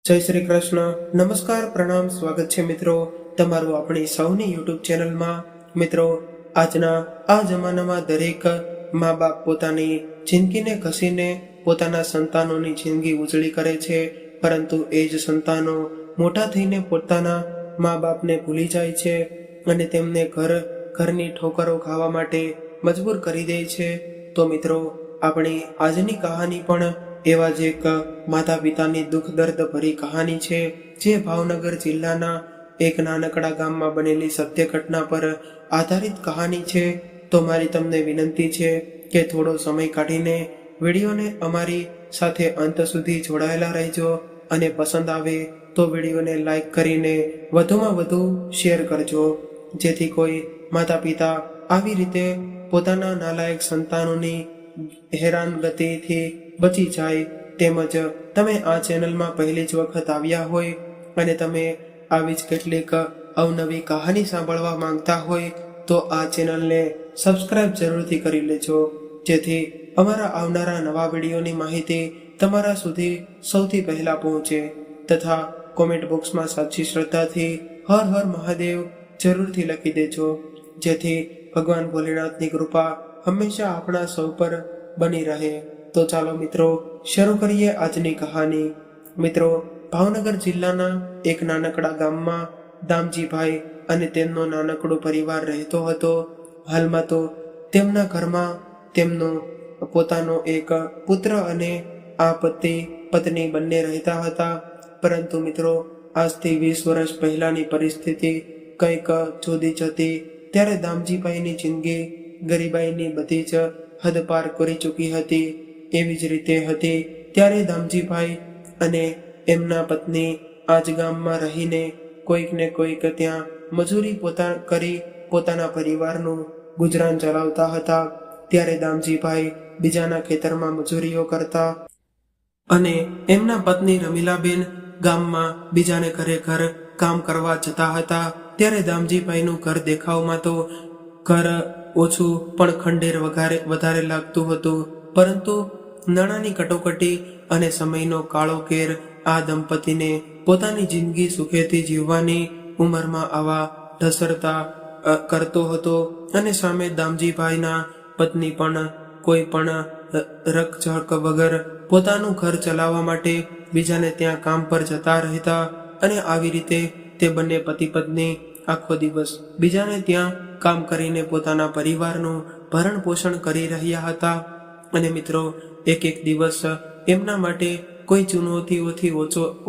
જય શ્રી કૃષ્ણ. નમસ્કાર, પ્રણામ, સ્વાગત છે મિત્રો તમારું આપણી સૌની યુટ્યુબ ચેનલમાં. મિત્રો, આજના આ જમાનામાં દરેક મા બાપ પોતાની જિંદગીને ઘસીને પોતાના સંતાનોની જિંદગી ઉજળી કરે છે, પરંતુ એ જ સંતાનો મોટા થઈને પોતાના મા બાપને ભૂલી જાય છે અને તેમને ઘરની ઠોકરો ખાવા માટે મજબૂર કરી દે છે. તો મિત્રો, આપણી આજની કહાની પણ એવા જ એક માતા પિતાની દુઃખ દર્દ ભરી કહાની છે, જે ભાવનગર જિલ્લાના એક નાનકડા ગામમાં બનેલી સત્ય ઘટના પર આધારિત કહાની છે. તો મારી તમને વિનંતી છે કે થોડો સમય કાઢીને વિડીયોને અમારી સાથે અંત સુધી જોડાયેલા રહેજો અને પસંદ આવે તો વિડીયોને લાઈક કરીને વધુમાં વધુ શેર કરજો, જેથી કોઈ માતા પિતા આવી રીતે પોતાના નાલાયક સંતાનોની હેરાનગતિથી બચી જાય. તેમજ તમે આ ચેનલમાં પહેલી જ વખત આવ્યા હોય અને તમે આવી જ કેટલીક અવનવી કહાની સાંભળવા માંગતા હોય તો આ ચેનલને સબસ્ક્રાઇબ જરૂરથી કરી લેજો, જેથી અમારા આવનારા નવા વિડીયોની માહિતી તમારા સુધી સૌથી પહેલા પહોંચે. તથા કોમેન્ટ બોક્સમાં સાચી શ્રદ્ધાથી હર હર મહાદેવ જરૂરથી લખી દેજો, જેથી ભગવાન ભોલેનાથની કૃપા હંમેશા આપણા સૌ પર બની રહે. તો ચાલો મિત્રો, શરૂ કરીએ આજની કહાની. મિત્રો, ભાવનગર જિલ્લાના એક નાનકડા ગામમાં દામજીભાઈ અને તેમનો નાનકડો પરિવાર રહેતો હતો. હાલમાં તો તેમના ઘરમાં તેમનો પોતાનો એક પુત્ર અને આ પતિ પત્ની બંને રહેતા હતા. પરંતુ મિત્રો, આજથી 20 વર્ષ પહેલાની પરિસ્થિતિ કંઈક જુદી જ હતી. ત્યારે દામજીભાઈની જિંદગી ગરીબાઈની બધી જ હદ પાર કરી ચૂકી હતી. એવી જ રીતે હતી ત્યારે દામજીભાઈ અને એમના પત્ની આજ ગામમાં રહીને કોઈક ને કોઈક ત્યાં મજૂરી કરી પોતાના પરિવારનું ગુજરાન ચલાવતા હતા. ત્યારે દામજીભાઈ બીજાના ખેતરમાં મજૂરીઓ કરતા અને એમના પત્ની રમીલાબેન ગામમાં બીજાને ઘર કામ કરવા જતા હતા. ત્યારે દામજીભાઈનું ઘર દેખાવમાં તો ઘર ઓછું પણ ખંડેર વધારે લાગતું હતું, પરંતુ નાણાંની કટોકટી અને સમયનો કાળો કેર આ દંપતીને પોતાની જિંદગી સુખેથી જીવવાની ઉંમરમાં આવા ઢસરતા કરતો હતો. અને સામે દામજીભાઈના પત્ની પણ કોઈ પણ રકઝક વગર પોતાનું ઘર ચલાવવા માટે બીજાને ત્યાં કામ પર જતા રહેતા. અને આવી રીતે તે બંને પતિ પત્ની આખો દિવસ બીજાને ત્યાં કામ કરીને પોતાના પરિવારનું ભરણ પોષણ કરી રહ્યા હતા. અને મિત્રો, એક દિવસ એમના માટે કોઈ ચુનૌતીઓથી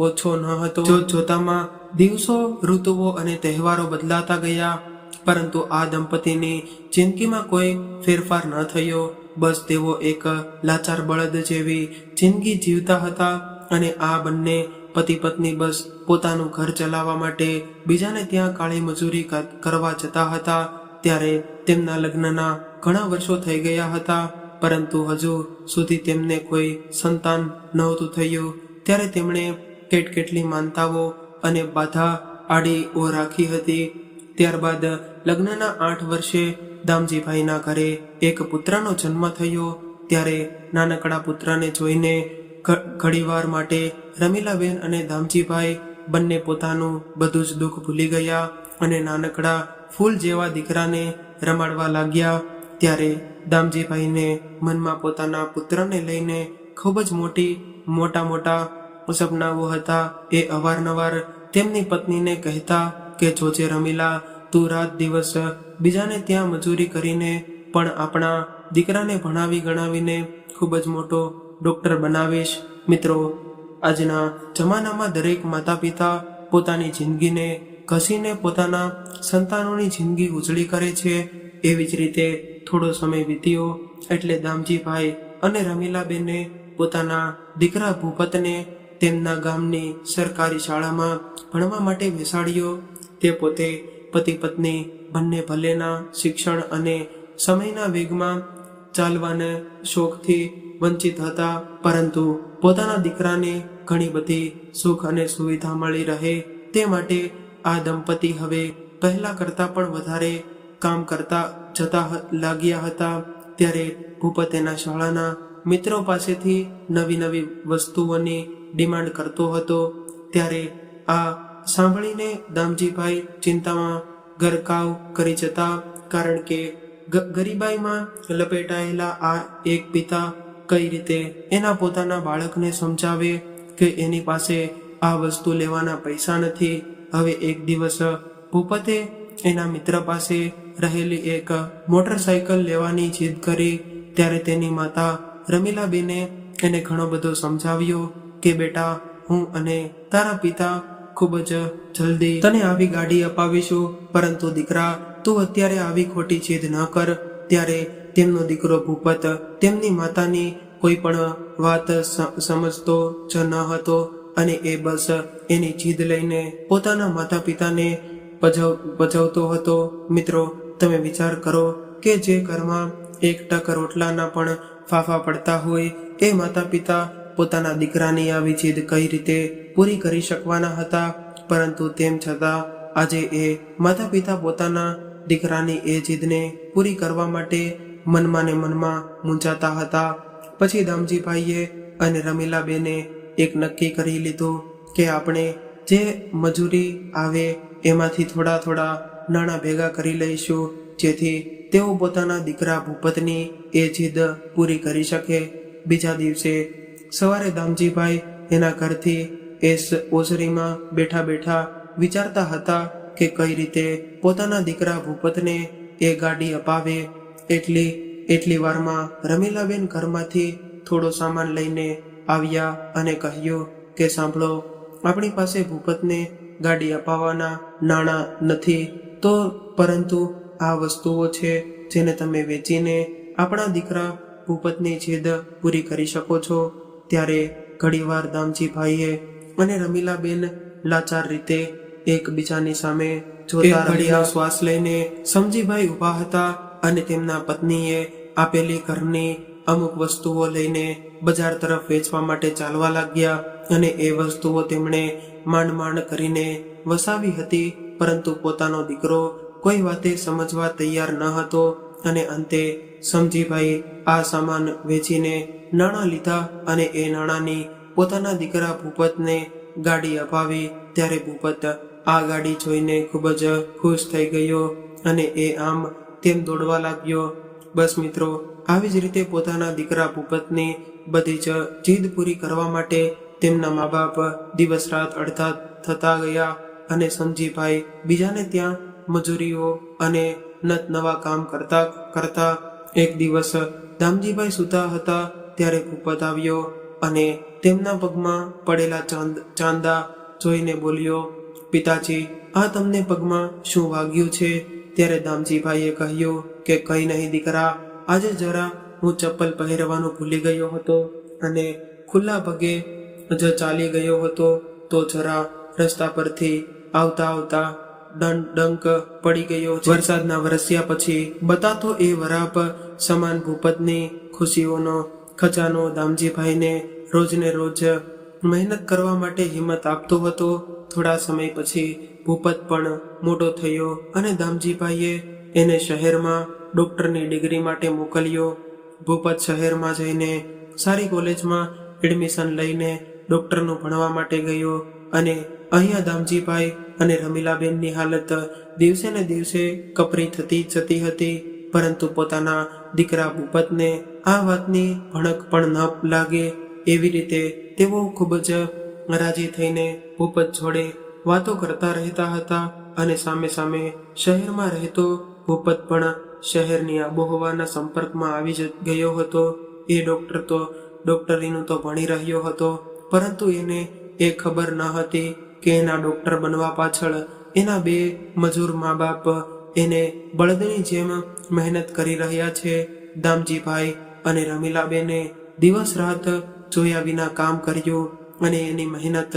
ઓછો ન હતો. જોતામાં દિવસો, ઋતુઓ અને તહેવારો બદલાતા ગયા, પરંતુ આ દંપતીની જિંદગીમાં કોઈ ફેરફાર ન થયો. બસ તેઓ એક લાચાર બળદ જેવી જિંદગી જીવતા હતા. અને આ બંને પતિ પત્ની બસ પોતાનું ઘર ચલાવવા માટે બીજાને ત્યાં કાળી મજૂરી કરવા જતા હતા. ત્યારે તેમના લગ્નના ઘણા વર્ષો થઈ ગયા હતા, પરંતુ હજુ સુધી તેમને કોઈ સંતાન નહોતું થયું. ત્યારે તેમણે કેટલી માનતાઓ અને બાધા આડીઓ રાખી હતી. ત્યારબાદ લગ્નના 8 વર્ષે દામજીભાઈના ઘરે એક પુત્રનો જન્મ થયો. ત્યારે નાનકડા પુત્રને જોઈને ઘડીવાર માટે રમીલાબેન અને દામજીભાઈ બંને પોતાનું બધું જ દુઃખ ભૂલી ગયા અને નાનકડા ફૂલ જેવા દીકરાને રમાડવા લાગ્યા. ત્યારે દામજીભાઈને મનમાં પોતાના પુત્રને લઈને ખૂબ જ મોટા સપનાઓ હતા. એ અવારનવાર તેમની પત્નીને કહેતા કે જોજે રમીલા, તું રાત દિવસ બીજાને ત્યાં મજૂરી કરીને પણ આપણા દીકરાને ભણાવી ગણાવીને ખૂબ જ મોટો ડોક્ટર બનાવીશ. મિત્રો, આજના જમાનામાં દરેક માતા પિતા પોતાની જિંદગીને ઘસીને પોતાના સંતાનોની જિંદગી ઉજળી કરે છે. એવી જ રીતે થોડો સમય વીત્યો એટલે દામજીભાઈ અને રમીલાબેને પોતાના દીકરા ભૂપતને તેમના ગામની સરકારી શાળામાં ભણવા માટે બેસાડ્યો. તે પોતે પતિ પત્ની બંને ભલેના શિક્ષણ અને સમયના વેગમાં ચાલવાના શોખથી વંચિત હતા, પરંતુ પોતાના દીકરાને ઘણી બધી સુખ અને સુવિધા મળી રહે તે માટે આ દંપતી હવે પહેલા કરતાં પણ વધારે કામ કરતા જતા લાગ્યા હતા. ત્યારે ભૂપત તેના શાળાના મિત્રો પાસેથી નવી વસ્તુઓની ડિમાન્ડ કરતો હતો. ત્યારે આ સાંભળીને દામજીભાઈ ચિંતામાં ગરકાવ કરી જતા, કારણ કે ગરીબાઈમાં લપેટાયેલા આ એક પિતા કઈ રીતે એના પોતાના બાળકને સમજાવે કે એની પાસે આ વસ્તુ લેવાના પૈસા નથી. હવે એક દિવસ ભૂપતે એના મિત્ર પાસે રહેલી એક મોટરસાયકલ લેવાની જીદ કરી. ત્યારે તેની માતા રમીલાબેને એને ઘણો બધો સમજાવ્યો કે બેટા, હું અને તારા પિતા ખૂબ જ જલ્દી તને આવી ગાડી અપાવીશું, પરંતુ દીકરા તું અત્યારે આવી ખોટી જીદ ન કર. ત્યારે તેમનો દીકરો ભૂપત તેમની માતાની કોઈ પણ વાત સમજતો જ ન હતો અને એ બસ એની જીદ લઈને પોતાના માતા પિતાને પજવતો હતો. મિત્રો, તમે વિચાર કરો કે જે ઘરમાં એક ટક રોટલાના પણ ફાફા પડતા હોય, એ માતા પિતા પોતાના દીકરાની આવી જીદ કઈ રીતે પૂરી કરી શકવાના હતા. પરંતુ તેમ છતાં આજે એ માતા પિતા પોતાના દીકરાની એ જીદને પૂરી કરવા માટે મનમાં ને મનમાં મૂંઝાતા હતા. પછી દામજીભાઈએ અને રમીલાબેને એક નક્કી કરી લીધું કે આપણે જે મજૂરી આવે એમાંથી થોડા થોડા નાણાં ભેગા કરી લઈશું, જેથી તેઓ પોતાના દીકરા ભૂપતની એ જીદ પૂરી કરી શકે. બીજા દિવસે સવારે દામજીભાઈ એના ઘરથી ઓસરીમાં બેઠા બેઠા વિચારતા હતા કે કઈ રીતે પોતાના દીકરા ભૂપતને એ ગાડી અપાવે. એટલી વારમાં રમીલાબેન ઘરમાંથી થોડો સામાન લઈને આવ્યા અને કહ્યું કે સાંભળો, આપણી પાસે ભૂપતને ગાડી અપાવવાના નાણાં નથી, તો પરંતુ આ વસ્તુઓ છે જેને તમે વેચીને આપણા દીકરા ભૂપતની જીદ પૂરી કરી શકો છો. ત્યારે ઘણીવાર દામજીભાઈએ અને રમીલાબેન લાચાર રીતે એકબીજાની સામે જોતા રહ્યા. શ્વાસ લઈને સમજીભાઈ ઊભા હતા અને તેમના પત્નીએ આપેલી ઘરની અમુક વસ્તુઓ લઈને બજાર તરફ વેચવા માટે ચાલવા લાગ્યા. અને એ વસ્તુઓ તેમણે માંડ માંડ કરીને વસાવી હતી, પરંતુ પોતાનો દીકરો કોઈ વાતે સમજવા તૈયાર ન હતો. અને અંતે સમજીભાઈ આ સામાન વેચીને નાણાં લીધા અને એ નાણાંની પોતાના દીકરા ભૂપતને ગાડી અપાવી. ત્યારે ભૂપત આ ગાડી જોઈને ખૂબ જ ખુશ થઈ ગયો અને એ આમ તેમ દોડવા લાગ્યો. બસ મિત્રો, આવી જ રીતે પોતાના દીકરા ભૂપતની બધી જ જીદ પૂરી કરવા માટે તેમના મા બાપ દિવસ રાત અડધા થતા ગયા. અને સમજીભાઈ બીજાને ત્યાં મજૂરીઓ અને નત નવા કામ કરતા એક દિવસ દામજીભાઈ સૂતા હતા ત્યારે ભૂપત આવ્યો અને તેમના પગમાં પડેલા ચાંદા જોઈને બોલ્યો, પિતાજી, આ તમને પગમાં શું વાગ્યું છે? ત્યારે દામજીભાઈએ કહ્યું કે કંઈ નહીં દીકરા, આજે જરા હું ચપ્પલ પહેરવાનું ભૂલી ગયો હતો અને ખુલ્લા પગે જ ચાલી ગયો હતો, તો જરા રસ્તા પરથી આવતા આવતા ડંક પડી ગયો. વરસાદના વરસ્યા પછી બતાતો એ વરાપ સમાન ભૂપતની ખુશીઓનો ખજાનો દામજીભાઈને રોજને રોજ મહેનત કરવા માટે હિંમત આપતો હતો. થોડા સમય પછી ભૂપત પણ મોટો થયો અને દામજીભાઈએ એને શહેરમાં ડોક્ટરની ડિગ્રી માટે મોકલ્યો. ભૂપત શહેરમાં જઈને સારી કોલેજમાં એડમિશન લઈને ડોક્ટરનું ભણવા માટે ગયો. અને અહીંયા દામજીભાઈ અને રમીલાબેનની હાલત દિવસે ને દિવસે કપરી થતી જતી હતી. પરંતુ પોતાના દીકરા ભૂપતને આ વાતની ભણક પણ ન લાગે, એવી રીતે તેઓ ખૂબ જ રાજી થઈને ભૂપત જોડે વાતો કરતા રહેતા હતા. અને સામે સામે શહેરમાં રહેતો ભૂપત પણ શહેરની આબોહવાના સંપર્કમાં આવી ગયો હતો. એ ડોક્ટરીનું તો ભણી રહ્યો હતો, પરંતુ એને એ ખબર ન હતી કે એના ડોક્ટર બનવા પાછળ એના બે મજૂર મા બાપ એને બળદની જેમ મહેનત કરી રહ્યા છે. દામજીભાઈ અને રમીલાબેને દિવસ રાત જોયા વિના કામ કર્યું અને એની મહેનત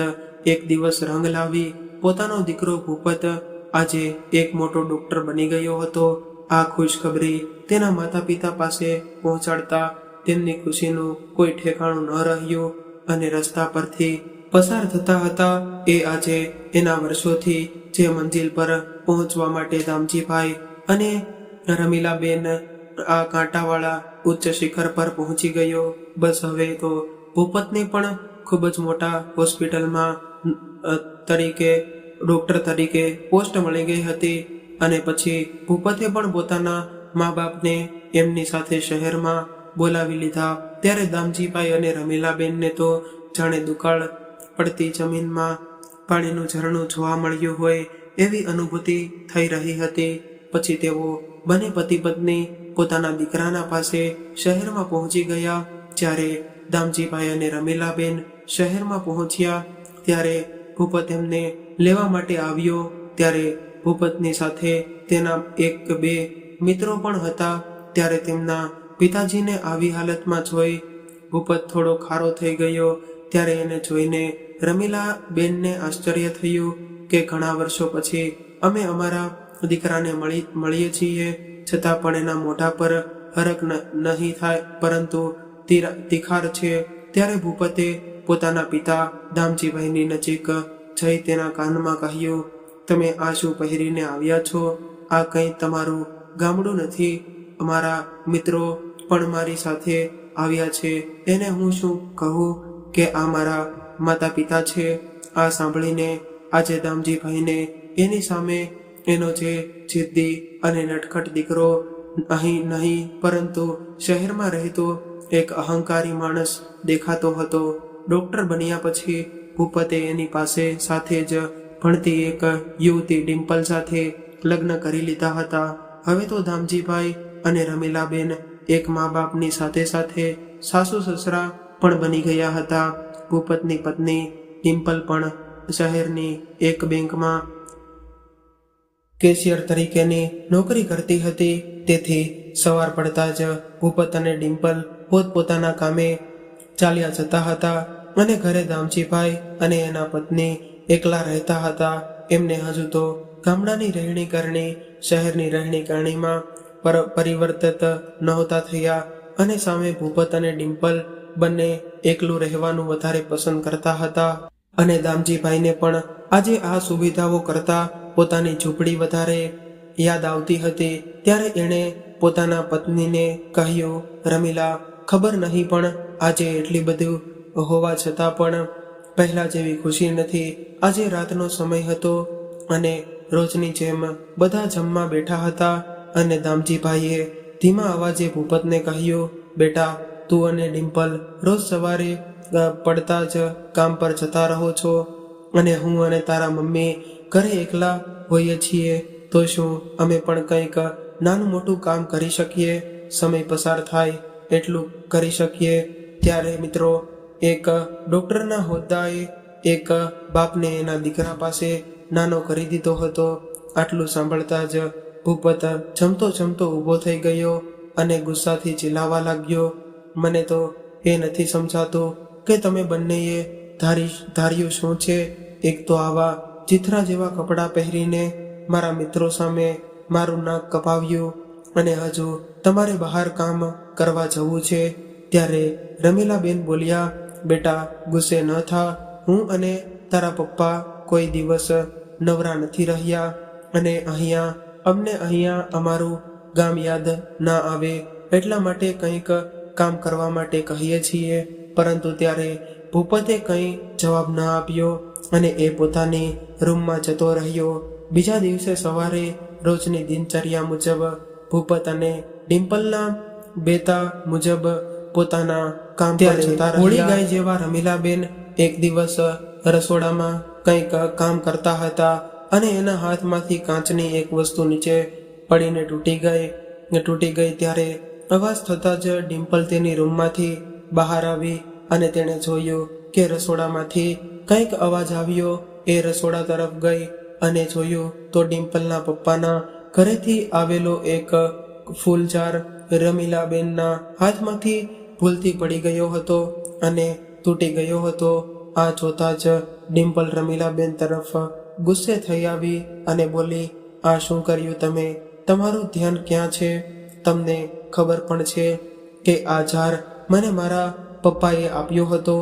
એક દિવસ રંગ લાવી. પોતાનો દીકરો ભૂપત આજે એક મોટો ડોક્ટર બની ગયો હતો. આ ખુશખબરી તેના માતા પિતા પાસે પહોંચાડતા તેમની ખુશીનું કોઈ ઠેકાણું ન રહ્યું. અને રસ્તા પરથી પસાર થતા હતા એ આજે એના વર્ષોથી જે મંજિલ પર પહોંચવા માટે દામજીભાઈ અને રમીલાબેન આ કાંટાવાળા ઉચ્ચ શિખર પર પહોંચી ગયો. બસ હવે તો ભૂપતને પણ ખૂબ જ મોટા હોસ્પિટલમાં તરીકે ડૉક્ટર તરીકે પોસ્ટ મળી ગઈ હતી અને પછી ભૂપતે પણ પોતાના મા બાપને એમની સાથે શહેરમાં બોલાવી લીધા. ત્યારે દામજીભાઈ અને રમીલાબેનને તો જાણે દુકાળ પડતી જમીનમાં પાણીનું ઝરણું જોવા મળ્યું હોય એવી અનુભૂતિ થઈ રહી હતી. પછી તેઓ બંને પતિ પત્ની પોતાના દીકરાના પાસે શહેરમાં પહોંચી ગયા. જ્યારે દામજીભાઈ અને રમીલાબેન શહેરમાં પહોંચ્યા ત્યારે ભૂપત એમને લેવા માટે આવ્યો. ત્યારે ભૂપતની સાથે તેના એક કે બે મિત્રો પણ હતા. ત્યારે તેમના પિતાજીને આવી હાલતમાં જોઈ ભૂપત થોડો ખારો થઈ ગયો. ત્યારે એને જોઈને રમીલાબેનને આશ્ચર્ય થયું કે ઘણા વર્ષો પછી અમે અમારા દીકરાને મળીએ છીએ, છતાં પણ એના મોઢા પર હરખ નહીં થાય, પરંતુ તિખાર છે. ત્યારે ભૂપતે પોતાના પિતા દામજીભાઈની નજીક જઈ તેના કાનમાં કહ્યું, તમે આ શું પહેરીને આવ્યા છો? આ કંઈ તમારું ગામડું નથી. અમારા મિત્રો પણ મારી સાથે આવ્યા છે. એને હું શું કહું કે આ મારા માતા પિતા છે? આ સાંભળીને આજે દામજીભાઈને એની સામે એનો જે જિદ્દી અને નટખટ દીકરો અહીં નહીં પરંતુ શહેરમાં રહેતો એક અહંકારી માણસ દેખાતો હતો. ડૉક્ટર બન્યા પછી ભૂપતે એની સાથે જ ભણતી એક યુવતી ડિમ્પલ સાથે લગ્ન કરી લીધા હતા. હવે તો દામજીભાઈ અને રમીલાબેન એક મા બાપની સાથે સાથે સાસુ સસરા પણ બની ગયા હતા. ભૂપતની પત્ની ડિમ્પલ પણ શહેરની એક બેંકમાં કેશિયર તરીકેની નોકરી કરતી હતી. તેથી સવાર પડતા જ ભૂપત અને ડિમ્પલ પોતપોતાના કામે ચાલ્યા જતા હતા અને ઘરે દામજીભાઈ અને એના પત્ની એકલા રહેતા હતા. એમને હજુ તો ગામડાની રહેણી કરણી શહેરની રહેણી કરણીમાં પરિવર્તિત નહોતા થયા અને સામે ભૂપત અને ડિમ્પલ બંને એકલું રહેવાનું વધારે પસંદ કરતા હતા. અને દામજીભાઈને પણ આજે આ સુવિધાઓ કરતા પોતાની ઝૂંપડી વધારે યાદ આવતી હતી. ત્યારે એણે પોતાના પત્નીને કહ્યું, રમીલા, ખબર નહીં પણ આજે એટલી બધું હોવા છતાં પણ પહેલા જેવી ખુશી નથી. આજે રાતનો સમય હતો અને રોજની જેમ બધા જમવા બેઠા હતા અને દામજીભાઈએ ધીમા અવાજે ભૂપતને કહ્યું, બેટા, તું અને ડિમ્પલ રોજ સવારે પડતા જ કામ પર જતા રહો છો અને હું અને તારા મમ્મી ઘરે એકલા હોઈએ છીએ, તો શું અમે પણ કંઈક નાનું મોટું કામ કરી શકીએ? સમય પસાર થાય એટલું કરી શકીએ. ત્યારે મિત્રો, એક ડૉક્ટરના હોદ્દાએ એક બાપને એના દીકરા પાસે નાનો કરી દીધો હતો. આટલું સાંભળતા જ ભૂપત જમતો ઊભો થઈ ગયો અને ગુસ્સાથી ચીલાવા લાગ્યો, મને તો એ નથી સમજાતું કે તમે બંનેએ ધાર્યું શું છે? એક તો આવા ચિથરા જેવા કપડાં પહેરીને મારા મિત્રો સામે મારું નાક કપાવ્યું અને હજુ તમારે બહાર કામ કરવા જવું છે. ત્યારે રમીલાબેન બોલ્યા, બેટા, ગુસ્સે ન થા. હું અને તારા પપ્પા કોઈ દિવસ નવરા નથી રહ્યા અને અમને અહીંયા અમારું ગામ યાદ ના આવે એટલા માટે કંઈક કામ કરવા માટે કહીએ છીએ. પરંતુ ત્યારે ભૂપતે કંઈ જવાબ ન આપ્યો અને એ પોતાની રૂમમાં જતો રહ્યો. બીજા દિવસે સવારે રોજની દિનચર્યા મુજબ ભૂપત અને ડિમ્પલના બેતા મુજબ પોતાના કામ પર જતા રહ્યા. ગાય જેવા રમીલાબેન એક દિવસ રસોડામાં કંઈક કામ કરતા હતા અને એના હાથમાંથી કાચની એક વસ્તુ નીચે પડીને તૂટી ગઈ. ત્યારે અવાજ થતાં જ ડિમ્પલ તેની રૂમમાંથી બહાર આવી અને તેણે જોયું કે રસોડામાંથી કંઈક અવાજ આવ્યો. એ રસોડા તરફ ગઈ અને જોયું તો ડિમ્પલના પપ્પાના ઘરેથી આવેલો એક ફૂલજાર રમીલાબેનના હાથમાંથી ભૂલથી પડી ગયો હતો અને તૂટી ગયો હતો. આ જોતા જ ડિમ્પલ રમીલાબેન તરફ ગુસ્સે થઈ આવી અને બોલી, આ શું કર્યું તમે? તમારું ધ્યાન ક્યાં છે? તમને ખબર પણ છે કે આ જાર મને મારા પપ્પાએ આપ્યો હતો.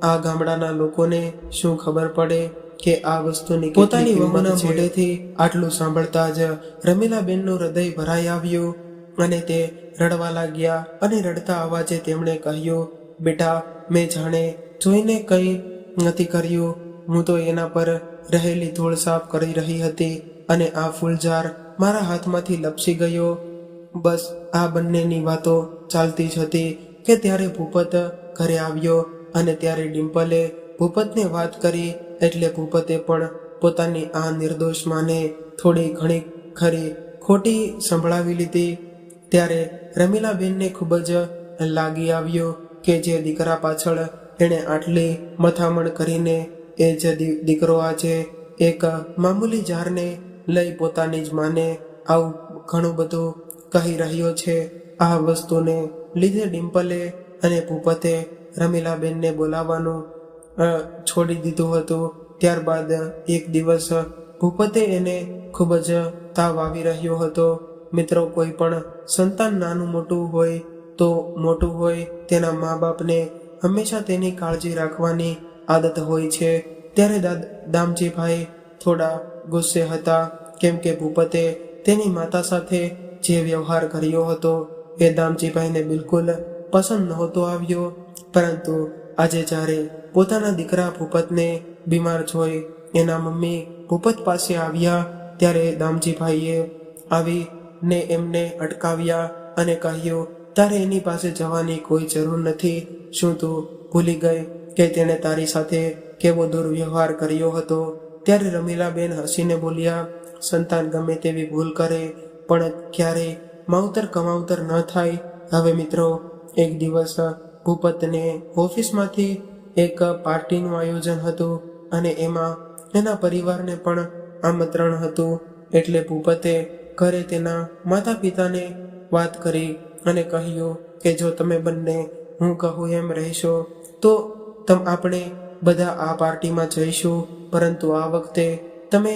આ ગામડાના લોકોને શું ખબર પડે કે આ વસ્તુની પોતાની વહુના મોઢેથી આટલું સાંભળતા જ રમીલાબેનનું હૃદય ભરાઈ આવ્યું અને તે રડવા લાગ્યા અને રડતા અવાજે તેમણે કહ્યું, બેટા, મેં જાણે જોઈને કંઈ નથી કર્યું. હું તો એના પર રહેલી ધૂળ સાફ કરી રહી હતી અને આ ફૂલઝાર મારા હાથમાંથી લપસી ગયો. બસ આ બંનેની વાતો ચાલતી જ હતી કે ત્યારે ભૂપત ઘરે આવ્યો અને ત્યારે ડિમ્પલે ભૂપતને વાત કરી એટલે ભૂપતે પણ પોતાની આ નિર્દોષ માને થોડી ઘણી ખરી ખોટી સંભળાવી લીધી. ત્યારે રમીલાબેનને ખૂબ જ લાગી આવ્યો કે જે દીકરા પાછળ એણે આટલી મથામણ કરીને એ જ દીકરો આજે એક મામૂલી જારને લઈ પોતાની જ માને આવું ઘણું બધું કહી રહ્યો છે. આ વસ્તુને લીધે ડિમ્પલે અને ભૂપતે રમીલાબેનને બોલાવવાનું છોડી દીધું હતું. ત્યારબાદ એક દિવસ ભૂપતે એને ખૂબ જ તાવ આવી રહ્યો હતો. મિત્રો, કોઈ પણ સંતાન નાનું મોટું હોય તો મોટું હોય તેના મા બાપને હંમેશા તેની કાળજી રાખવાની આદત હોય છે. ત્યારે દામજીભાઈ થોડા ગુસ્સે હતા કેમ કે ભૂપતે તેની માતા સાથે જે વ્યવહાર કર્યો હતો એ દામજીભાઈને બિલકુલ પસંદ નહોતો આવ્યો. પરંતુ આજે જ્યારે પોતાના દીકરા ભૂપતને બીમાર જોઈ એના મમ્મી ભૂપત પાસે આવ્યા ત્યારે દામજીભાઈએ આવીને એમને અટકાવ્યા અને કહ્યું, તારે એની પાસે જવાની કોઈ જરૂર નથી. શું તું ભૂલી ગઈ કે તેણે તારી સાથે કેવો દુર્વ્યવહાર કર્યો હતો? ત્યારે રમીલાબેન હસીને બોલ્યા, સંતાન ગમે તેવી ભૂલ કરે પણ ક્યારેય માવતર કમાવતર ન થાય. હવે મિત્રો, એક દિવસ ભૂપતને ઓફિસમાંથી એક પાર્ટીનું આયોજન હતું અને એમાં એના પરિવારને પણ આમંત્રણ હતું. એટલે ભૂપતે ઘરે તેના માતા પિતાને વાત કરી અને કહ્યું કે જો તમે બંને હું કહું એમ રહેશો તો આપણે બધા આ પાર્ટીમાં જઈશું, પરંતુ આ વખતે તમે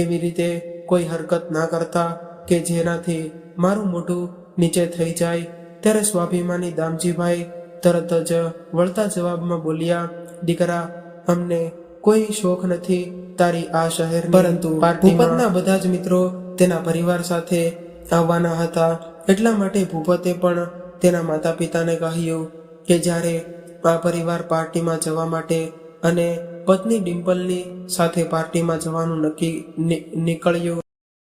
એવી રીતે કોઈ હરકત ના કરતા કે જેનાથી મારું મોઢું નીચે થઈ જાય. ત્યારે સ્વાભિમાની દામજીભાઈ તરત જ વળતા જવાબમાં બોલ્યા, દીકરા, અમને કોઈ શોખ નથી તારી આ શહેર, પરંતુ ભૂપતના બધા જ મિત્રો તેના પરિવાર સાથે આવવાના હતા. એટલા માટે ભૂપતે પણ તેના માતા પિતાને કહ્યું કે જ્યારે આ પરિવાર પાર્ટીમાં જવા માટે અને પત્ની ડિમ્પલની સાથે પાર્ટીમાં જવાનું નક્કી નીકળ્યું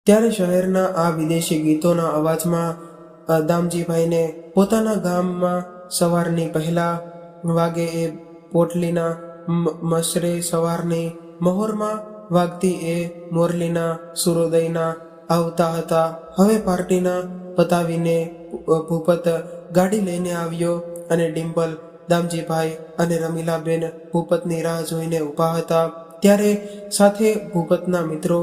ત્યારે શહેરના આ વિદેશી ગીતોના અવાજમાં દામજીભાઈને પોતાના ગામમાં સવારની પહેલા વાગે એ પોટલીના મસરે સવારની મહોરમાં વાગતી એ મોરલીના સૂર્યોદયના આવતા હતા. હવે પાર્ટીના પતાવીને ભૂપત ગાડી લઈને આવ્યો અને ડિમ્પલ, દામજીભાઈ અને રમીલાબેન ભૂપતની રાહ જોઈને ઊભા હતા. ત્યારે સાથે ભૂપતના મિત્રો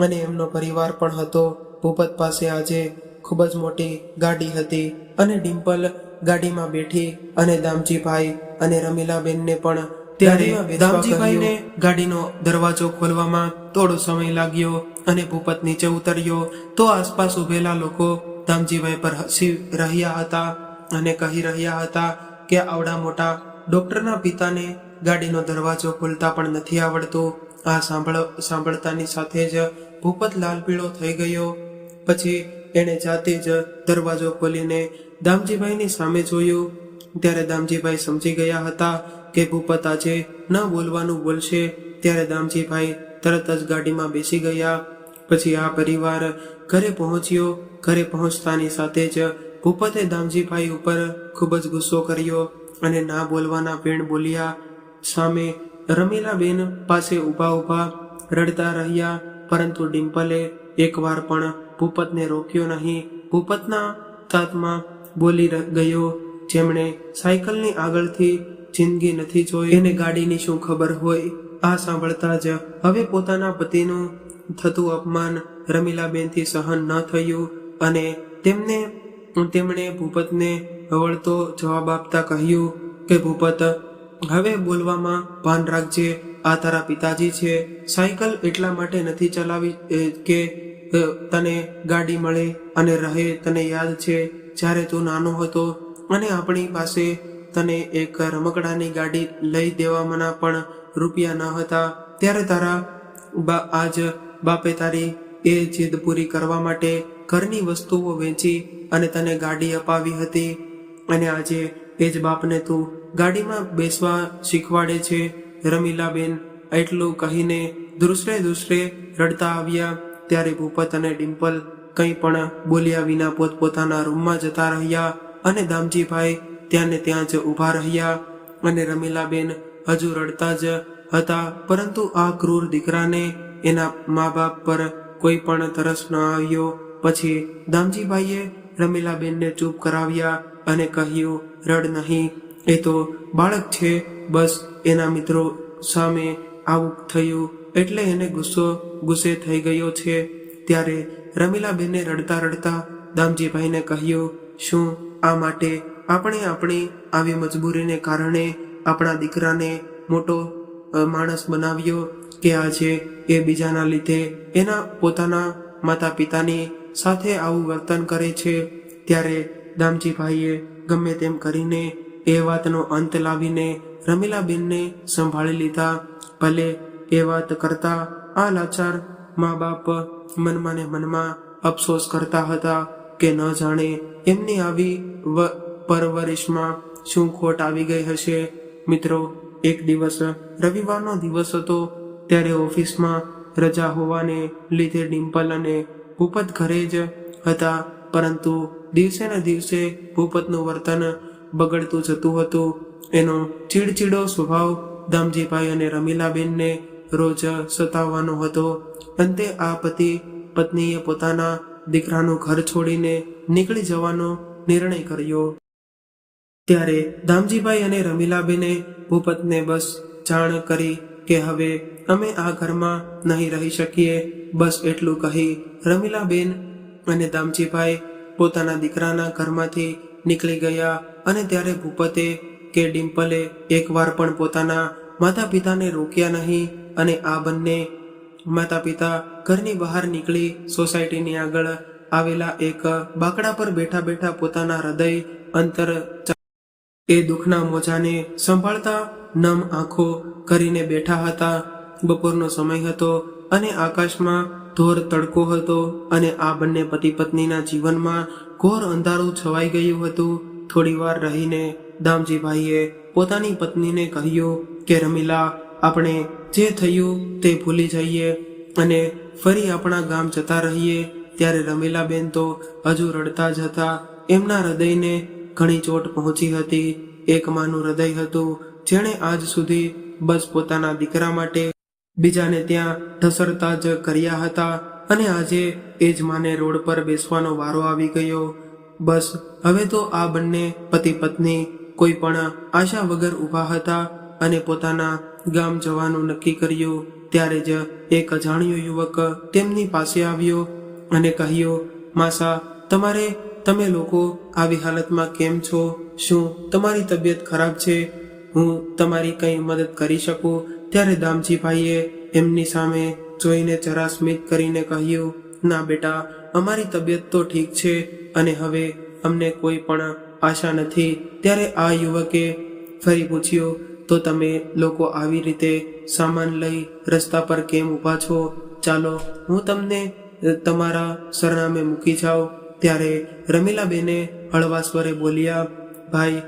અને એમનો પરિવાર પણ હતો. ભૂપત પાસે આજે ખૂબ જ મોટી ગાડી હતી અને ડિમ્પલ ગાડીમાં બેઠી અને દામજીભાઈ અને રમીલાબેનને પણ ત્યારે દામજીભાઈને ગાડીનો દરવાજો ખોલવામાં થોડો સમય લાગ્યો અને ભૂપત નીચે ઉતર્યો તો આસપાસ ઉભેલા લોકો દામજીભાઈ પર હસી રહ્યા હતા અને કહી રહ્યા હતા કે આવડા મોટા ડોક્ટરના પિતાને ગાડીનો દરવાજો ખોલતા પણ નથી આવડતું. આ સાંભળતાની સાથે જ ભૂપત લાલ પીળો થઈ ગયો. પછી એણે જાતે જ દરવાજો ખોલીને દામજીભાઈની સામે જોયું. ત્યારે દામજીભાઈ સમજી ગયા હતા કે ભૂપત આજે ન બોલવાનું બોલશે. ત્યારે દામજીભાઈ તરત જ ગાડીમાં બેસી ગયા. પછી આ પરિવાર ઘરે પહોંચ્યો. ઘરે પહોંચતાની સાથે જ ભૂપતે દામજીભાઈ ઉપર ખૂબ જ ગુસ્સો કર્યો અને ના બોલવાના વેણ બોલ્યા. સામે રમીલાબેન પાસે ઊભા રડતા રહ્યા, પરંતુ ડિમ્પલે એકવાર પણ ભૂપતને રોક્યો નહીં. ભૂપતના તાતમાં બોલી ગયો, જેમણે સાયકલની આગળથી જિંદગી નથી જોઈ એને ગાડીની શું ખબર હોય. આ સાંભળતા જ હવે પોતાના પતિનું થતું અપમાન રમીલાબેનથી સહન ન થયું અને તેમણે ભૂપતને વળતો જવાબ આપતા કહ્યું કે ભૂપત, હવે બોલવામાં ભાન રાખજે. આ તારા પિતાજી છે. સાયકલ એટલા માટે નથી ચલાવી કે તને ગાડી મળે અને રહે. તને યાદ છે જ્યારે તું નાનો હતો અને આપણી પાસે તને એક રમકડાની ગાડી લઈ દેવાના પણ રૂપિયા ન હતા, ત્યારે તારા આજ બાપે તારી એ જીદ પૂરી કરવા માટે ઘરની વસ્તુઓ વેચી અને તને ગાડી અપાવી હતી. અને આજે એ જ બાપને તું ગાડીમાં બેસવા શીખવાડે છે. રમીલાબેન એટલું કહીને ધ્રુસરે ધ્રુસરે રડતા આવ્યા. ત્યારે ભૂપત અને ડિમ્પલ કંઈ પણ બોલ્યા વિના પોતપોતાના રૂમમાં જતા રહ્યા અને દામજીભાઈ ત્યાં ને ત્યાં જ ઊભા રહ્યા. અને રમીલાબેન હજુ રડતા જ હતા, પરંતુ આ ક્રૂર દીકરાને એના મા બાપ પર કોઈ પણ તરસ ન આવ્યો. પછી દામજીભાઈએ રમીલાબેનને ચૂપ કરાવ્યા અને કહ્યું, રડ નહીં, એ તો બાળક છે, બસ એના મિત્રો સામે આવું થયું એટલે એને ગુસ્સે થઈ ગયો છે. ત્યારે રમીલાબેને રડતા રડતા દામજીભાઈને કહ્યું, શું આ માટે આપણે આપણી આવી મજબૂરીને કારણે આપણા દીકરાને મોટો માણસ બનાવ્યો કે આજે એ બીજાના લીધે એના પોતાના માતા પિતાની સાથે આવું વર્તન કરે છે? ત્યારે દામજીભાઈએ ગમે તેમ કરીને એ વાતનો અંત લાવીને રમીલાબેનને સંભાળી લીધા. ભલે એ વાત કરતા આ લાચાર મા બાપ મનમાં ને મનમાં અફસોસ કરતા હતા કે ન જાણે એમની આવી પરવરિશમાં શું ખોટ આવી ગઈ હશે. મિત્રો, એક દિવસ રવિવારનો દિવસ હતો. ત્યારે ઓફિસમાં રજા હોવાને લીધે ડિમ્પલ અને ભૂપત ઘરે જ હતા, પરંતુ દિવસે ને દિવસે ભૂપતનું વર્તન બગડતું જતું હતું. એનો ચીડચીડો સ્વભાવ દામજીભાઈ અને રમીલાબેનને રોજ સતાવવાનો હતો. અંતે આ પતિ પત્નીએ પોતાના દીકરાનું ઘર છોડીને નીકળી જવાનો નિર્ણય કર્યો. ત્યારે દામજીભાઈ અને રમીલાબેને ભૂપતને બસ જાણ કરી કે હવે અમે આ ઘરમાં નહીં રહી શકીએ. બસ એટલું કહી રમીલાબેન અને દામજીભાઈ પોતાના દીકરાના ઘરમાંથી નીકળી ગયા. અને ત્યારે ભૂપતે કે ડિમ્પલે એકવાર પણ પોતાના માતા પિતાને રોક્યા નહીં અને આ બંને માતા પિતા ઘરની બહાર નીકળી સોસાયટીની આગળ આવેલા એક બાકડા પર બેઠા બેઠા પોતાના હૃદય અંતર એ દુઃખના મોજાને સંભાળતા નમ આંખો કરીને બેઠા હતા. બપોરનો સમય હતો અને આકાશમાં ધોર તડકો હતો અને આ બંને પતિ પત્નીના જીવનમાં ઘોર અંધારું છવાઈ ગયું હતું. થોડી વાર રહીને દામજીભાઈએ પોતાની પત્નીને કહ્યું કે રમીલા, આપણે જે થયું તે ભૂલી જઈએ અને ફરી આપણા ગામ જતા રહીએ. ત્યારે રમીલાબેન તો હજુ રડતા જ હતા. એમના હૃદયને ઘણી ચોટ પહોંચી હતી. એક માનું હૃદય હતું જેણે આજ સુધી બસ પોતાના દીકરા માટે બીજાને ત્યાં ઢસડતા જ કર્યા હતા અને આજે એ જ માને રોડ પર બેસવાનો વારો આવી ગયો. બસ હવે તો આ બંને પતિ પત્ની કોઈ પણ આશા વગર ઊભા હતા અને પોતાના ગામ જવાનું નક્કી કર્યું. ત્યારે જ એક અજાણ્યો યુવક તેમની પાસે આવ્યો અને કહ્યું, માસા, તમે લોકો આવી હાલતમાં કેમ છો? શું તમારી તબિયત ખરાબ છે? હું તમારી કંઈ મદદ કરી શકું? ત્યારે દામજીભાઈએ એમની સામે જોઈને જરા સ્મિત કરીને કહ્યું, ના બેટા, અમારી તબિયત તો ઠીક છે અને હવે અમને કોઈ પણ આશા નથી. ત્યારે આ યુવકે ફરી પૂછ્યું, તો તમે લોકો આવી રીતે સામાન લઈ રસ્તા પર કેમ ઊભા છો? ચાલો હું તમને તમારા સરનામે મૂકી જાઉં. ત્યારે રમીલાબેને હળવા સ્વરે બોલ્યા, ભાઈ,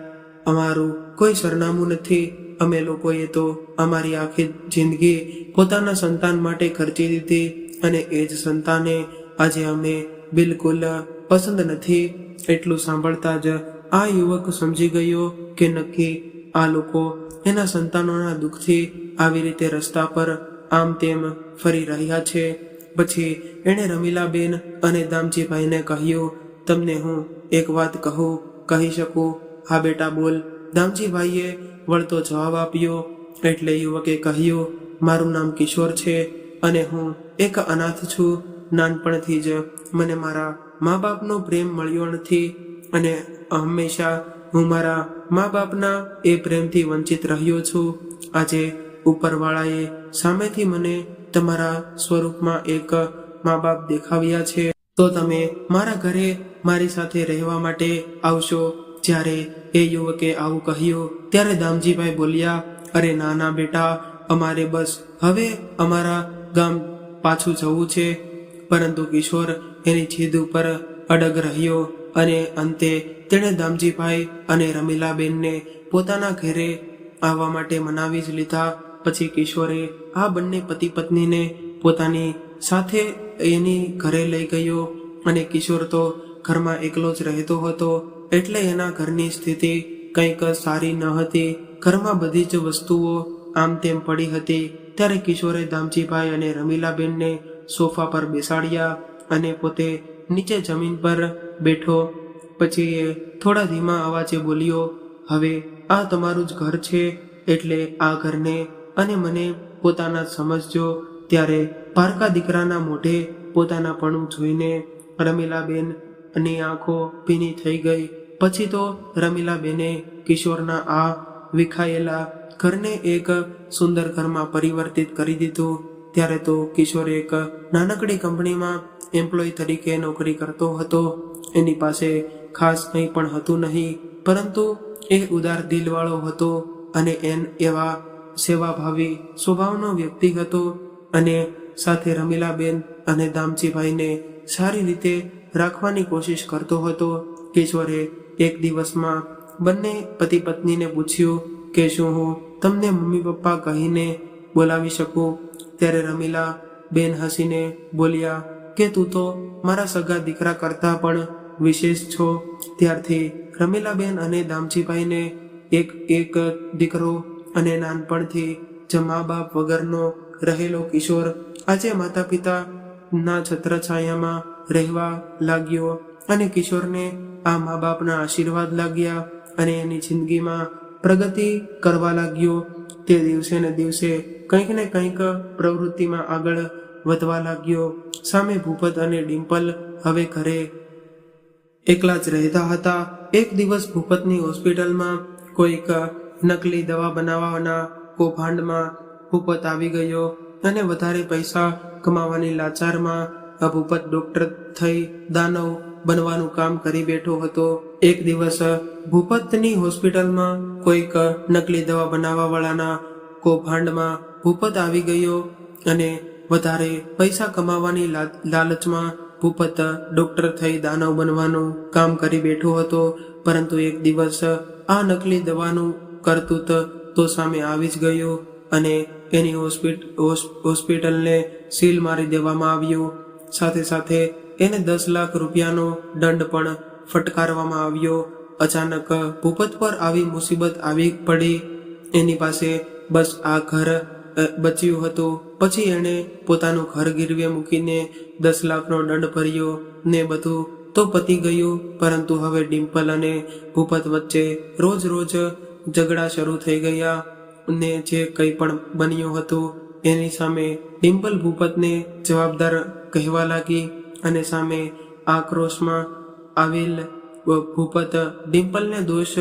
અમારું કોઈ સરનામું નથી. અમે લોકોએ તો અમારી આખી જિંદગી પોતાના સંતાન માટે ખર્ચી દીધી અને એ જ સંતાને આજે અમે બિલકુલ પસંદ નથી. એટલું સાંભળતા જ આ યુવક સમજી ગયો કે નક્કી આ લોકો એના સંતાનોના દુઃખથી આવી રીતે રસ્તા પર આમ તેમ ફરી રહ્યા છે. પછી એણે રમીલાબેન અને દામજીભાઈને કહ્યું, તમને હું એક વાત કહી શકું? હા બેટા, બોલ. દામજીભાઈએ વળતો જવાબ આપ્યો. એટલે યુવકે કહ્યું, મારું નામ કિશોર છે અને હું એક અનાથ છું. નાનપણથી જ મને મારા મા બાપનો પ્રેમ મળ્યો નથી અને હંમેશા હું મારા મા બાપના એ પ્રેમથી વંચિત રહ્યો છું. આજે ઉપરવાળાએ સામેથી મને તમારા સ્વરૂપમાં એક મા બાપ દેખાવ્યા છે, તો તમે મારા ઘરે મારી સાથે રહેવા માટે આવશો? જ્યારે એ યુવકે આવું કહ્યું ત્યારે દામજીભાઈ બોલ્યા, અરે ના બેટા, અમારે બસ હવે અમારા ગામ પાછું જવું છે. પરંતુ કિશોર એની જીદ ઉપર અડગ રહ્યો અને અંતે તેણે દામજીભાઈ અને રમીલાબેનને પોતાના ઘરે આવવા માટે મનાવી જ લીધા. પછી કિશોરે આ બંને પતિ પત્નીને પોતાની સાથે એની ઘરે લઈ ગયો અને કિશોર તો ઘરમાં એકલો જ રહેતો હતો એટલે એના ઘરની સ્થિતિ કંઈક સારી ન હતી. ઘરમાં બધી જ વસ્તુઓ આમ તેમ પડી હતી. ત્યારે કિશોરે દામજીભાઈ અને રમીલાબેનને સોફા પર બેસાડ્યા અને પોતે નીચે જમીન પર બેઠો. પછી એ થોડા ધીમા અવાજે બોલ્યો, હવે આ તમારું જ ઘર છે એટલે આ ઘરને અને મને પોતાના સમજજો. ત્યારે પારકા દીકરાના મોઢે પોતાના પણું જોઈને રમીલાબેન ની આંખો ભીની થઈ ગઈ. પછી તો રમીલાબેને કિશોરના આ વિખાયેલા ઘરને એક સુંદર ઘરમાં પરિવર્તિત કરી દીધું. ત્યારે તો કિશોર એક નાનકડી કંપનીમાં એમ્પ્લોય તરીકે નોકરી કરતો હતો. એની પાસે ખાસ કંઈ પણ હતું નહીં, પરંતુ એ ઉદાર દિલવાળો હતો અને એવા સેવાભાવી સ્વભાવનો વ્યક્તિ હતો અને સાથે રમીલાબેન અને દામજીભાઈને સારી રીતે રાખવાની કોશિશ કરતો હતો. કિશોરે એક દિવસમાં બંને પતિ પત્નીને પૂછ્યું કે શું હું તમને મમ્મી પપ્પા કહીને બોલાવી શકું? ત્યારે રમીલા બેન હસીને બોલ્યા કે તું તો મારા સગા દીકરા કરતાં પણ વિશેષ છો. ત્યારથી રમીલાબેન અને દામજીભાઈને એક દીકરો અને નાનપણથી જ મા બાપ વગરનો રહેલો કિશોર આજે માતા પિતા ના છત્રછાયામાં રહેવા લાગ્યો અને કિશોરને આ મા બાપના આશીર્વાદ લાગ્યા અને એની જિંદગીમાં પ્રગતિ કરવા લાગ્યો. તે દિવસે ને દિવસે કંઈક ને કંઈક પ્રવૃત્તિમાં આગળ વધવા લાગ્યો. સામે ભૂપત અને ડિમ્પલ હવે ઘરે એકલા જ રહેતા હતા. એક દિવસ ભૂપતની હોસ્પિટલમાં કોઈક નકલી દવા બનાવવાના કૌભાંડમાં ભૂપત આવી ગયો અને વધારે પૈસા કમાવાની લાચારમાં ભૂપત ડોક્ટર થઈ દાનવ બનવાનું કામ કરી બેઠો હતો. એક દિવસ ભૂપતની હોસ્પિટલમાં કોઈક નકલી દવા બનાવવાવાળાના કૌભાંડમાં ભૂપત આવી ગયો અને વધારે પૈસા કમાવાની લાલચમાં ભૂપત ડોક્ટર થઈ દાનવ બનવાનું કામ કરી બેઠો હતો. પરંતુ એક દિવસ આ નકલી દવાનું કરતૂત તો સામે આવી જ ગયું અને એની હોસ્પિટલને સીલ મારી દેવામાં આવ્યું. સાથે સાથે એને 10 લાખ રૂપિયાનો દંડ પણ ફટકારવામાં આવ્યો. અચાનક ભૂપત પર આવી મુસીબત આવી પડી. એની પાસે બસ આ ઘર બચ્યું હતું. પછી એણે પોતાનું ઘર ગીરવે મૂકીને 10 લાખનો દંડ ભર્યો ને બધું તો પતી ગયું. પરંતુ હવે ડિમ્પલ અને ભૂપત વચ્ચે રોજ ઝઘડા શરૂ થઈ ગયા ને જે કંઈ પણ બન્યું હતું એની સામે ડિમ્પલ ભૂપતને જવાબદાર કહેવા લાગી અને સામે આક્રોશમાં આવેલ ભૂપત ડિમ્પલને દોષ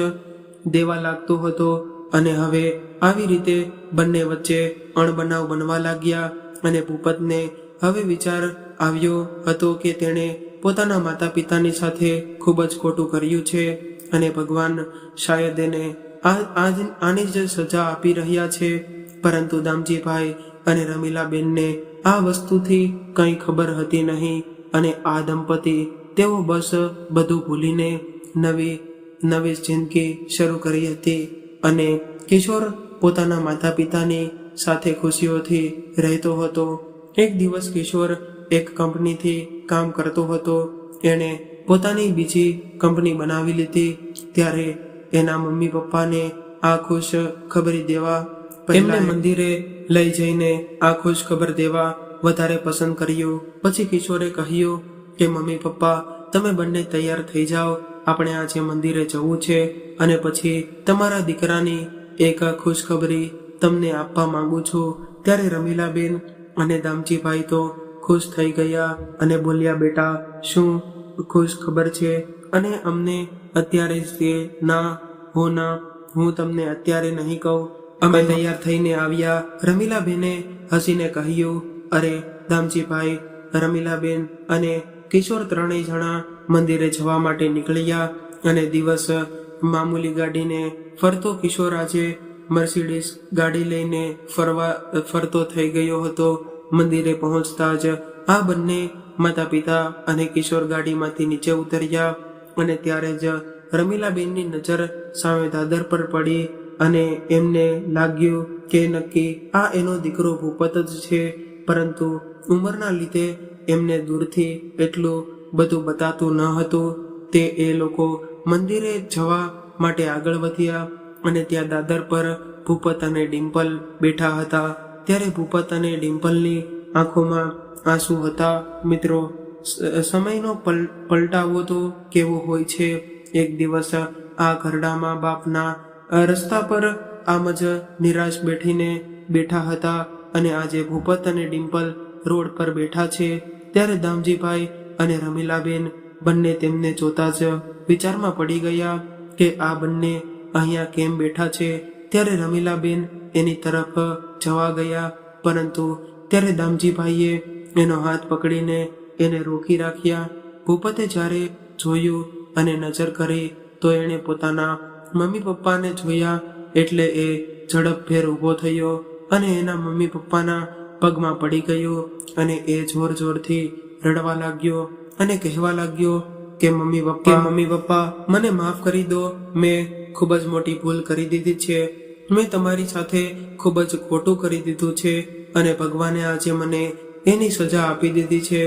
દેવા લાગતો હતો અને હવે આવી રીતે બંને વચ્ચે અણબનાવ બનવા લાગ્યા અને ભૂપતને હવે વિચાર આવ્યો હતો કે તેણે પોતાના માતા પિતાની સાથે ખૂબ જ ખોટું કર્યું છે અને ભગવાન શાયદ એને આની જ સજા આપી રહ્યા છે. પરંતુ દામજીભાઈ અને રમીલાબેનને આ વસ્તુથી કંઈ ખબર હતી નહીં અને આ દંપતી તેઓ બસ બધું ભૂલીને નવી જિંદગી શરૂ કરી હતી અને કિશોર પોતાના માતા પિતાની સાથે ખુશીઓથી રહેતો હતો. એક દિવસ કિશોર એક કંપનીથી કામ કરતો હતો. એણે પોતાની બીજી કંપની બનાવી લીધી. ત્યારે એના મમ્મી પપ્પાને આ ખુશ ખબરી દેવા એમને મંદિરે લઈ જઈને આ ખુશ ખબર દેવા વધારે પસંદ કર્યું. પછી કિશોરે કહ્યું કે મમ્મી પપ્પા તમે બંને તૈયાર થઈ જાઓ, આપણે આજે મંદિરે જવું છે અને પછી તમારા દીકરાની એક ખુશખબરી તમને આપવા માંગુ છું. ત્યારે રમીલાબેન અને દામજીભાઈ તો ખુશ થઈ ગયા અને બોલ્યા, બેટા શું ખુશ ખબર છે અને અમને અત્યારે જ તે ના, હું તમને અત્યારે નહીં કહું, અમે તૈયાર થઈને આવ્યા. રમીલાબેને હસીને કહ્યું, અરે દામજીભાઈ, રમીલાબેન અને કિશોર ત્રણેય જણા મંદિરે જવા માટે નીકળ્યા અને દિવસ મામૂલી ગાડીને ફરતો કિશોર આજે મર્સિડીઝ ગાડી લઈને ફરતો થઈ ગયો હતો. મંદિરે પહોંચતા જ આ બંને માતા પિતા અને કિશોર ગાડીમાંથી નીચે ઉતર્યા અને ત્યારે જ રમીલાબેનની નજર સામે દાદર પર પડી અને એમને લાગ્યું કે નક્કી આ એનો દીકરો ભૂપત જ છે, પરંતુ ઉંમરના લીધે એમને દૂરથી એટલું બધું બતાતું ન હતું. તે એ લોકો મંદિરે જવા માટે આગળ વધ્યા અને ત્યાં દાદર પર ભૂપત અને ડિમ્પલ બેઠા હતા. ત્યારે ભૂપત અને ડિમ્પલની આંખોમાં આંસુ હતા. મિત્રો, સમયનો પલટાવો તો કેવો હોય છે. એક દિવસ આ ઘરડામાં બાપના રસ્તા પર આમ જ નિરાશ બેઠા હતા અને આજે ભૂપત અને ડિમ્પલ રોડ પર બેઠા છે. ત્યારે દામજીભાઈ અને રમીલાબેન બંને તેમને જોતા જ વિચારમાં પડી ગયા કે આ બંને અહીંયા કેમ બેઠા છે. ત્યારે રમીલાબેન એની તરફ જવા ગયા, પરંતુ ત્યારે દામજીભાઈએ એનો હાથ પકડીને એને રોકી રાખ્યા. ભૂપતે જ્યારે જોયું અને નજર કરી તો એણે પોતાના મમ્મી પપ્પાને જોયા, એટલે એ ઝડપભેર ઊભો થયો અને એના મમ્મી પપ્પાના પગમાં પડી ગયો અને એ જોર જોરથી રડવા લાગ્યો અને કહેવા લાગ્યો કે મમ્મી પપ્પા મને માફ કરી દો. મેં ખૂબ જ મોટી ભૂલ કરી દીધી છે. મેં તમારી સાથે ખૂબ જ ખોટું કરી દીધું છે અને ભગવાને આજે મને એની સજા આપી દીધી છે.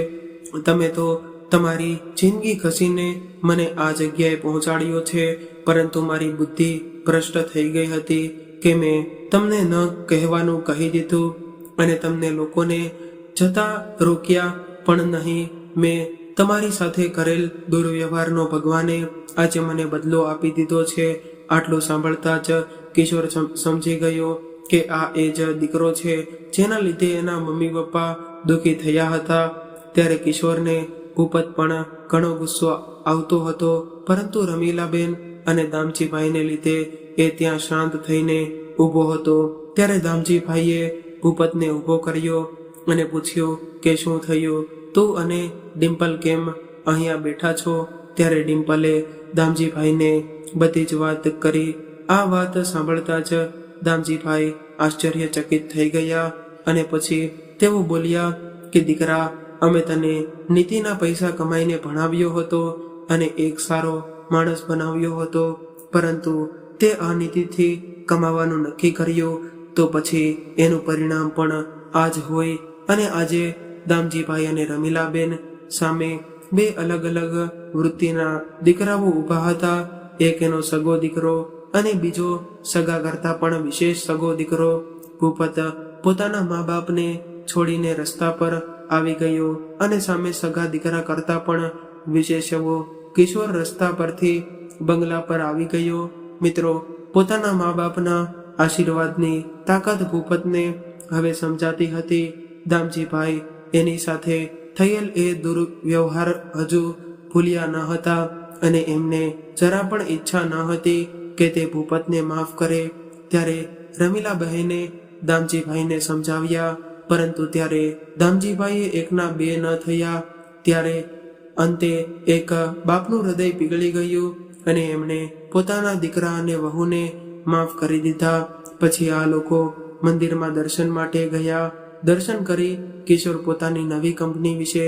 તમે તો તમારી જિંદગી ઘસીને મને આ જગ્યાએ પહોંચાડ્યો છે, પરંતુ મારી બુદ્ધિ ભ્રષ્ટ થઈ ગઈ હતી કે મેં તમને ન કહેવાનું કહી દીધું અને તમને લોકોને જતા રોક્યા પણ નહીં. મેં તમારી સાથે કરેલ દુર્વ્યવહારનો ભગવાને આજે મને બદલો આપી દીધો છે. આટલું સાંભળતા જ કિશોર સમજી ગયો કે આ એ જ દીકરો છે જેના લીધે એના મમ્મી પપ્પા દુઃખી થયા હતા. ત્યારે કિશોરને ભૂપત પણ ઘણો ગુસ્સો આવતો હતો, પરંતુ રમીલાબેન અને દામજીભાઈને લીધે એ ત્યાં શાંત થઈને ઊભો હતો. ત્યારે દામજીભાઈએ ભૂપતને ઊભો કર્યો અને પૂછ્યું કે શું થયું, તું અને ડિમ્પલ કેમ અહીંયા બેઠા છો? ત્યારે ડિમ્પલે દામજીભાઈને બધી જ વાત કરી. આ વાત સાંભળતા જ દામજીભાઈ આશ્ચર્યચકિત થઈ ગયા અને પછી તેઓ બોલ્યા કે દીકરા, અમે તને નીતિના પૈસા કમાઈને ભણાવ્યો હતો અને એક સારો માણસ બનાવ્યો હતો, પરંતુ તે અનીતિથી કમાવાનું નક્કી કર્યું તો પછી એનું પરિણામ પણ આ જ હોય. અને આજે દામજીભાઈ અને રમીલાબેન સામે બે અલગ અલગ વૃત્તિના દીકરાઓ ઊભા હતા. એક એનો સગો દીકરો અને બીજો સગા કરતા પણ વિશેષ સગો દીકરો. ભૂપત પોતાના મા બાપને છોડીને રસ્તા પર આવી ગયો અને સામે સગા દીકરા કરતા પણ વિશેષ એવો કિશોર રસ્તા પરથી બંગલા પર આવી ગયો. મિત્રો, પોતાના મા બાપના આશીર્વાદની તાકાત ભૂપતને હવે સમજાતી હતી. દામજીભાઈ એની સાથે થયેલ એ દુર્વ્યવહાર હજુ ભૂલ્યા ન હતા અને એમને જરા પણ ઈચ્છા ન હતી કે તે ભૂપતને માફ કરે. ત્યારે રમીલાબહેને દામજીભાઈને સમજાવ્યા, પરંતુ ત્યારે દામજીભાઈએ એકના બે ન થયા. ત્યારે અંતે એક બાપનું હૃદય પીગળી ગયું અને એમણે પોતાના દીકરા અને વહુને માફ કરી દીધા. પછી આ લોકો મંદિરમાં દર્શન માટે ગયા. દર્શન કરી કિશોર પોતાની નવી કંપની વિશે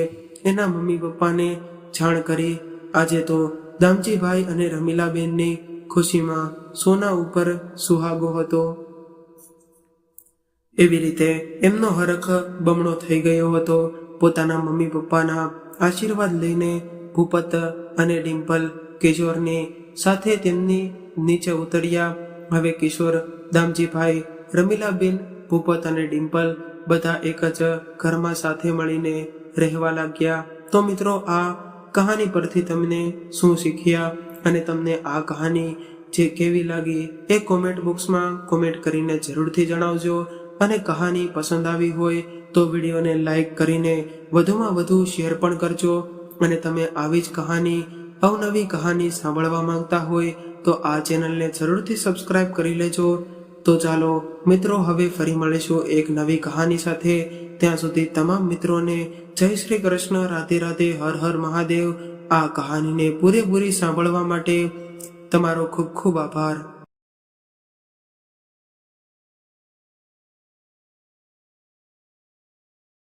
એના મમ્મી પપ્પાને જાણ કરી. આજે તો દામજીભાઈ અને રમીલાબેનની ખુશીમાં સોના ઉપર સુહાગો હતો. એવી રીતે એમનો હરખ બમણો થઈ ગયો હતો. પોતાના મમ્મી પપ્પાના આશીર્વાદ લઈને ભૂપત અને ડિમ્પલ કિશોરની સાથે તેમની નીચે ઉતર્યા. હવે કિશોર, દામજીભાઈ, રમીલાબેન, ભૂપત અને ડિમ્પલ બધા એક જ ઘરમાં સાથે મળીને રહેવા લાગ્યા. તો મિત્રો, આ કહાની પરથી તમને શું શીખ્યા અને તમને આ કહાની જે કેવી લાગી એ કોમેન્ટ બોક્સમાં કોમેન્ટ કરીને જરૂરથી જણાવજો. અને કહાની પસંદ આવી હોય તો વિડીયોને લાઈક કરીને વધુમાં વધુ શેર પણ કરજો. અને તમે આવી જ કહાની, અવનવી કહાની સાંભળવા માંગતા હોય તો આ ચેનલને જરૂરથી સબસ્ક્રાઇબ કરી લેજો. તો ચાલો મિત્રો, હવે ફરી મળીશું એક નવી કહાની સાથે. ત્યાં સુધી તમામ મિત્રોને જય શ્રી કૃષ્ણ, રાધે રાધે, હર હર મહાદેવ. આ કહાનીને પૂરેપૂરી સાંભળવા માટે તમારો ખૂબ ખૂબ આભાર.